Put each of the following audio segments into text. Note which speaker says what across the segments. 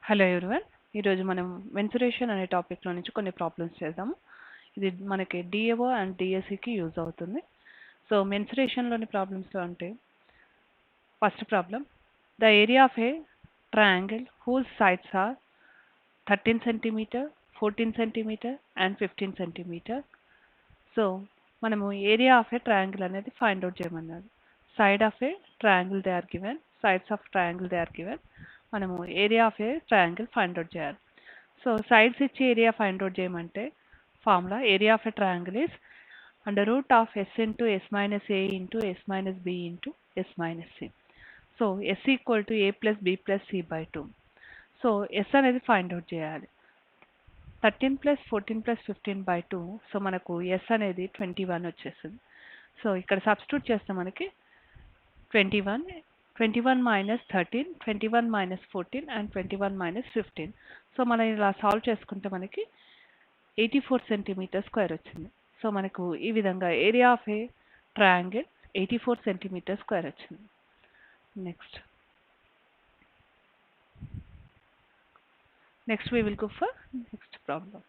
Speaker 1: Hello everyone. ఈరోజు మనం mensuration అనే టాపిక్లో నుంచి కొన్ని ప్రాబ్లమ్స్ చేద్దాము. ఇది మనకి డిఏఓ అండ్ డిఎస్సికి యూజ్ అవుతుంది. సో మెన్సురేషన్లోని ప్రాబ్లమ్స్లో అంటే first problem, the area of a triangle whose sides are 13 centimetre, 14 centimetre and 15 centimetre. So మనము ఏరియా ఆఫ్ ఏ ట్రయాంగిల్ అనేది ఫైండ్ అవుట్ చేయమన్నారు. Side of a triangle they are given, sides of triangle they are given. మనము area of a triangle find out చేయాలి. So sides ఇచ్చి area find out చేయమంటే formula area of a triangle is under root of s into s minus a into s minus b into s minus c. So s equal to a plus b plus c by 2. So s అనేది find out చేయాలి. 13 plus 14 plus 15 by 2. So మనకు s అనేది 21 వచ్చేస్తుంది. So ఇక్కడ substitute చేస్తే మనకి 21 minus 13, 21 minus 14 and 21 minus 15. So మనం ఇలా సాల్వ్ చేసుకుంటే మనకి 84 సెంటీమీటర్ స్క్వేర్ వచ్చింది. సో మనకు ఈ విధంగా area of a triangle 84 centimetre square వచ్చింది. Next we will go for next problem.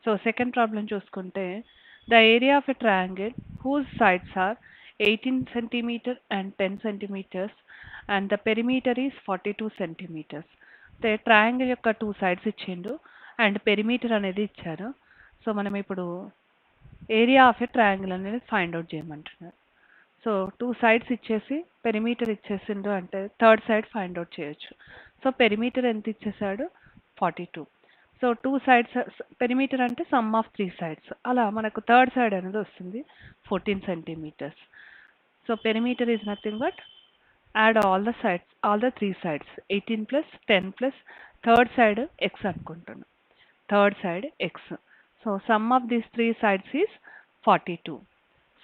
Speaker 1: So second problem చూసుకుంటే, the area of a triangle whose sides are 18 centimetre and 10 centimetres and the perimeter is 42 centimetres. అంటే triangle యొక్క 2 sides ఇచ్చిండు and perimeter అనేది ఇచ్చారు. So మనం ఇప్పుడు area of a triangle అనేది find out చేయమంటున్నారు. సో 2 సైడ్స్ ఇచ్చేసి పెరిమీటర్ ఇచ్చేసిండు అంటే థర్డ్ సైడ్ ఫైండ్ అవుట్ చేయొచ్చు. సో పెరిమీటర్ ఎంత ఇచ్చేసాడు? 42. సో 2 సైడ్స్ పెరిమీటర్ అంటే సమ్ ఆఫ్ 3 సైడ్స్, అలా మనకు థర్డ్ సైడ్ అనేది వస్తుంది 14 centimetres. So perimeter is nothing but add all the sides, all the 3 sides, 18 plus 10 plus third side x అనుకుంటున్నాం, third side X. So sum of these 3 sides is 42.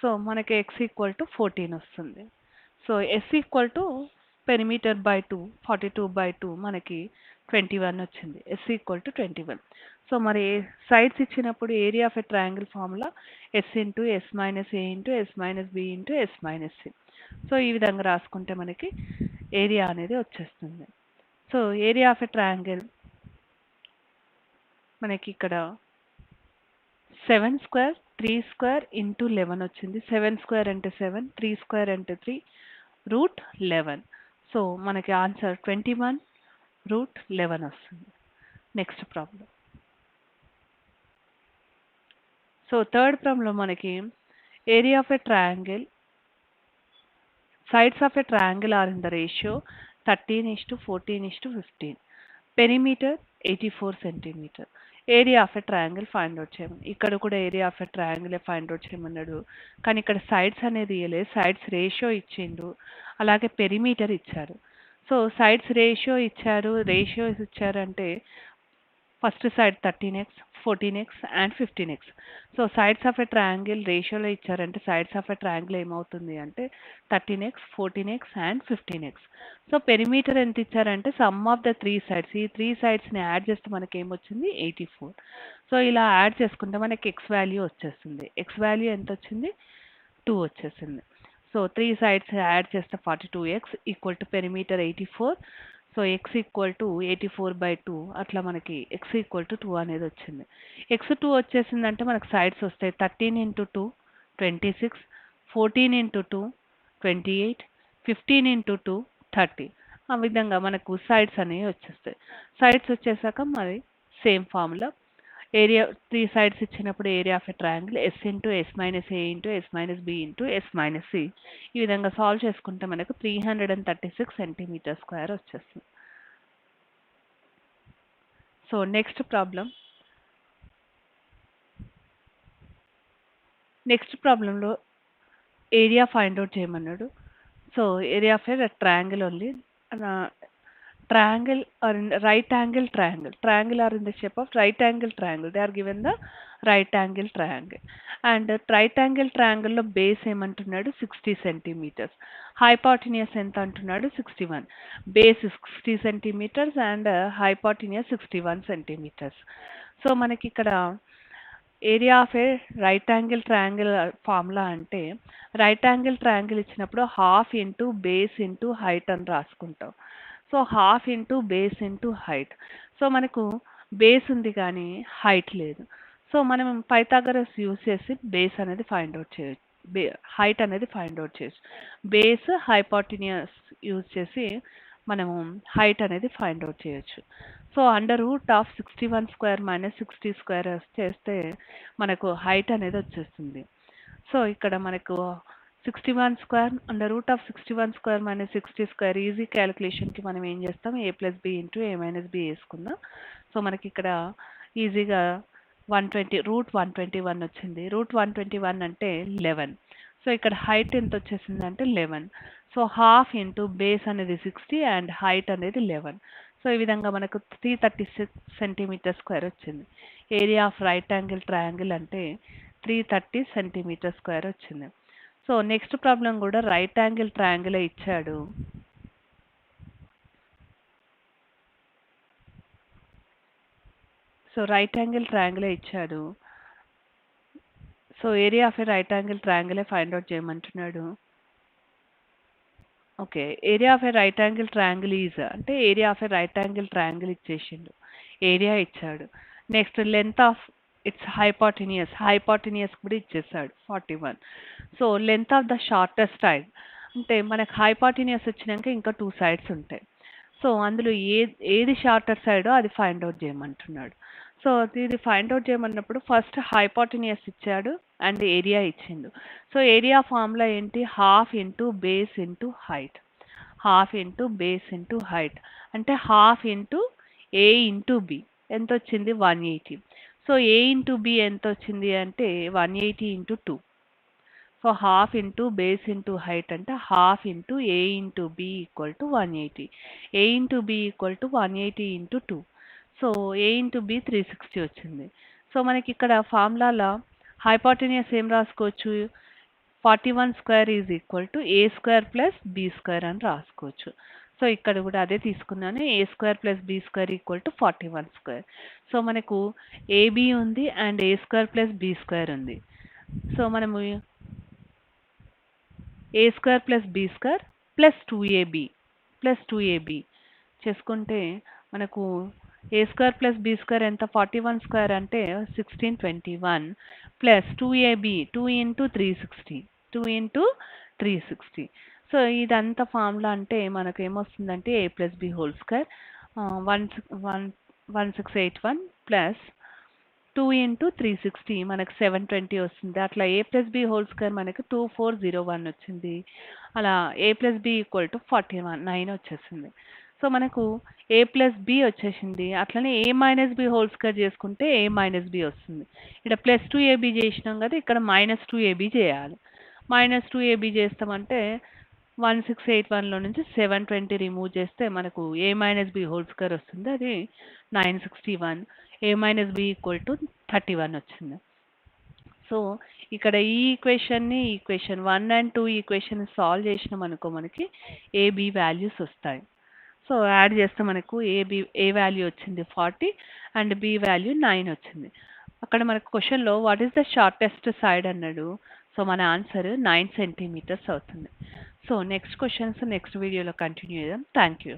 Speaker 1: So మనకి x equal to 14 వస్తుంది. So s equal to perimeter by 2, 42 by 2 మనకి 21 వచ్చింది. S equal to 21. So మరి sides ఇచ్చినప్పుడు area of a triangle formula s into s minus a into s minus b into s minus c. So ఈ విధంగా రాసుకుంటే మనకి area అనేది వచ్చేస్తుంది. So area of a triangle మనకి ఇక్కడ 7 స్క్వేర్ 3 స్క్వేర్ ఇంటూ 11 వచ్చింది. 7 స్క్వేర్ అంటే 7, 3 స్క్వేర్ అంటే 3, రూట్ 11. సో మనకి ఆన్సర్ 21 రూట్ 11 వస్తుంది. Next problem. So third problem మనకి area of a triangle, sides of a triangle are in the ratio 13:14:15. Perimeter 84 centimeter. Area of a triangle find out చేయమని, ఇక్కడ కూడా area of a triangle find out చేయమన్నాడు. కానీ ఇక్కడ sides అనేది ఇవ్వలేదు, sides ratio ఇచ్చిండు, అలాగే పెరిమీటర్ ఇచ్చారు. సో సైడ్స్ రేషియోస్ ఇచ్చారంటే first side 13x, 14x and 15x. So sides of a triangle రేషియోలో ఇచ్చారంటే సైడ్స్ ఆఫ్ ఎ ట్రయాంగిల్ ఏమవుతుంది అంటే 13x, 14x and 15x. So perimeter ఎంత ఇచ్చారంటే సమ్ ఆఫ్ ద 3 సైడ్స్, ఈ 3 సైడ్స్ని యాడ్ చేస్తే మనకి ఏమొచ్చింది 84. సో ఇలా యాడ్ చేసుకుంటే మనకి ఎక్స్ వాల్యూ వచ్చేస్తుంది. ఎక్స్ వాల్యూ ఎంత వచ్చింది? 2 వచ్చేసింది. సో 3 సైడ్స్ యాడ్ చేస్తే 42x equal to perimeter 84. So X equal to 84 by 2, అట్లా మనకి ఎక్స్ ఈక్వల్ టు 2 అనేది వచ్చింది. ఎక్స్ 2 వచ్చేసిందంటే మనకు సైడ్స్ వస్తాయి 13 ఇంటూ 2 26, 14 ఇంటూ 2 28, 15 ఇంటూ 2 30. ఆ విధంగా మనకు సైడ్స్ అనేవి వచ్చేస్తాయి. సైడ్స్ వచ్చేసాక మరి సేమ్ ఫార్ములా ఏరియా 3 సైడ్స్ ఇచ్చినప్పుడు area of a triangle s into s minus a into s minus b into s minus c. ఈ విధంగా సాల్వ్ చేసుకుంటే మనకు 336 సెంటీమీటర్ స్క్వేర్ వచ్చేస్తుంది. సో నెక్స్ట్ ప్రాబ్లంలో ఏరియా ఫైండ్ అవుట్ చేయమన్నాడు. So area of a triangle only, triangle or in right angle triangle are in the shape of right angle triangle. They are given the right angle triangle, and right angle triangle లో base ఏమంటున్నాడు 60 centimetres, hypotenuse ఎంత అంటున్నాడు 61. Base 60 centimetres and hypotenuse 61 centimetres. So మనకి ఇక్కడ area of a right angle triangle formula అంటే right angle triangle ఇచ్చినప్పుడు half into base into height అని రాసుకుంటాం. So half into base into height. So మనకు బేస్ ఉంది కానీ హైట్ లేదు. సో మనం పైథాగరస్ యూజ్ చేసి బేస్ అనేది ఫైండ్ అవుట్ చేయొచ్చు. హైట్ అనేది ఫైండ్ అవుట్ చేయొచ్చు. బేస్ హైపోటెన్యూస్ యూజ్ చేసి మనము హైట్ అనేది ఫైండ్ అవుట్ చేయొచ్చు. So under root of 61 square minus 60 square చేస్తే మనకు హైట్ అనేది వచ్చేస్తుంది. సో ఇక్కడ మనకు 61 square under root of 61 square minus 60 square easy క్యాలిక్యులేషన్కి మనం ఏం చేస్తాం, a plus b into a minus b వేసుకుందాం. సో మనకి ఇక్కడ ఈజీగా 121 వచ్చింది. రూట్ 121 అంటే 11. సో ఇక్కడ హైట్ ఎంత వచ్చేసింది అంటే 11. సో హాఫ్ ఇంటూ బేస్ అనేది 60 అండ్ హైట్ అనేది 11. సో ఈ విధంగా మనకు 336 సెంటీమీటర్ స్క్వేర్ వచ్చింది. Area of right angle triangle అంటే 330 సెంటీమీటర్ స్క్వేర్ వచ్చింది. సో నెక్స్ట్ ప్రాబ్లం కూడా రైట్ యాంగిల్ ట్రయాంగిల్ ఇచ్చాడు. సో రైట్ యాంగిల్ ట్రయాంగిల్ ఇచ్చాడు. So area of a right angle triangle find out చేయమంటున్నాడు. Okay, area of a right angle triangle is అంటే area of a right angle triangle ఇచ్చేసిండు, area ఇచ్చాడు. Next length of its hypotenuse కూడా ఇచ్చేసాడు 41. So length of the shortest side అంటే మనకు hypotenuse వచ్చినాక ఇంకా 2 సైడ్స్ ఉంటాయి. సో అందులో ఏది షార్టర్ సైడో అది ఫైండ్ అవుట్ చేయమంటున్నాడు. సో ఇది ఫైండ్ అవుట్ చేయమన్నప్పుడు ఫస్ట్ హైపోటెనియస్ ఇచ్చాడు అండ్ ఏరియా ఇచ్చిండు. సో ఏరియా ఫార్ములా ఏంటి, half into base into height. Half into base into height అంటే half into a into B ఎంత వచ్చింది 180. సో ఏ ఇంటూ బి ఎంత వచ్చింది అంటే 180 into 2. So half into base into height అంటే half into a into b equal to 180. A into b equal to 180 into 2. So a into b 360 వచ్చింది. So మనకి ఇక్కడ ఫార్ములాలో hypotenuse ఏం రాసుకోవచ్చు, 41 square is equal to a square plus b square అని రాసుకోవచ్చు. So ఇక్కడ కూడా అదే తీసుకున్నాను, a square plus b square equal to 41 square. So మనకు ఏబి ఉంది and a square plus b square ఉంది. సో మనము a square plus b square plus 2ab చేసుకుంటే మనకు a square plus b square ఎంత 41 స్క్వేర్ అంటే 1621 ప్లస్ 2ab 2 ఇంటూ 360. సో ఇదంతా formula అంటే మనకు ఏమొస్తుందంటే a plus b whole square 1681 plus 2 into 360 మనకు 720 వస్తుంది. అట్లా a plus b whole square మనకు 2401 వచ్చింది. అలా a plus b equal to 49 వచ్చేసింది. సో మనకు ఏ ప్లస్ బి వచ్చేసింది. అట్లనే a minus b whole square చేసుకుంటే ఏ మైనస్ బి వస్తుంది. ఇక్కడ ప్లస్ 2ab చేసినాం కదా, ఇక్కడ మైనస్ 2ab చేయాలి. మైనస్ 2ab చేస్తామంటే 1681లో నుంచి 720 రిమూవ్ చేస్తే మనకు ఏ మైనస్ బి హోల్ స్క్వేర్ వస్తుంది, అది 961. ఏ మైనస్ బి ఈక్వల్ టు 31 వచ్చింది. సో ఇక్కడ ఈ ఈక్వేషన్ 1 అండ్ 2 ఈక్వేషన్ సాల్వ్ చేసినాం అనుకో మనకి ఏబి వాల్యూస్ వస్తాయి. సో యాడ్ చేస్తే మనకు ఏ వాల్యూ వచ్చింది 40 అండ్ బి వాల్యూ 9 వచ్చింది. అక్కడ మనకు క్వశ్చన్లో what is the shortest side అన్నాడు. సో మన ఆన్సర్ 9 సెంటీమీటర్స్ అవుతుంది. సో నెక్స్ట్ క్వశ్చన్స్ నెక్స్ట్ వీడియోలో కంటిన్యూ చేద్దాం. Thank you.